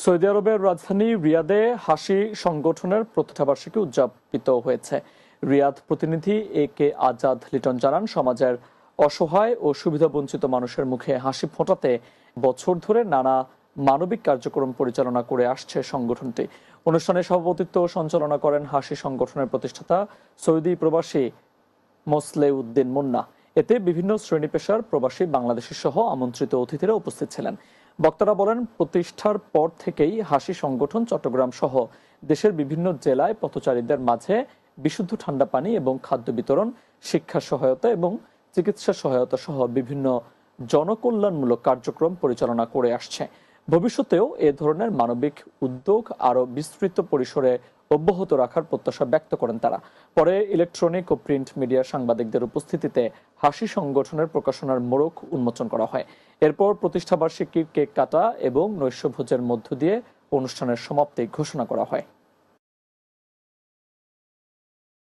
Saudi আরবের রাজধানী রিয়াদে হাসি সংগঠনের প্রতিষ্ঠাবার্ষিকী উদযাপিত হয়েছে। রিয়াদ প্রতিনিধি এ কে আজাদ লিটন জানান, সমাজের অসহায় ও সুবিধাবঞ্চিত মানুষের মুখে হাসি ফোটাতে বছর ধরে নানা মানবিক কার্যক্রম পরিচালনা করে আসছে সংগঠনটি। অনুষ্ঠানে সভাপতিত্ব ও সঞ্চালনা করেন হাসি সংগঠনের প্রতিষ্ঠাতা সৌদি প্রবাসী মোসলেউদ্দিন মুন্না। এতে বিভিন্ন শ্রেণী পেশার প্রবাসী বাংলাদেশি সহ আমন্ত্রিত অতিথিরা উপস্থিত ছিলেন। বক্তারা বলেন, প্রতিষ্ঠার পর থেকেই হাসি সংগঠন চট্টগ্রাম সহ দেশের বিভিন্ন জেলায় পথচারীদের মাঝে বিশুদ্ধ ঠান্ডা পানি এবং খাদ্য বিতরণ, শিক্ষা সহায়তা এবং চিকিৎসা সহায়তা সহ বিভিন্ন জনকল্যাণমূলক কার্যক্রম পরিচালনা করে আসছে। ভবিষ্যতেও এ ধরনের মানবিক উদ্যোগ আরও বিস্তৃত পরিসরে অব্যাহত রাখার প্রত্যাশা ব্যক্ত করেন তারা। পরে ইলেকট্রনিক ও প্রিন্ট মিডিয়ার সাংবাদিকদের উপস্থিতিতে হাসি সংগঠনের প্রকাশনার মোড়ক উন্মোচন করা হয়। এরপর প্রতিষ্ঠাবার্ষিকীর কেক কাটা এবং নৈশভোজের মধ্য দিয়ে অনুষ্ঠানের সমাপ্তি ঘোষণা করা হয়।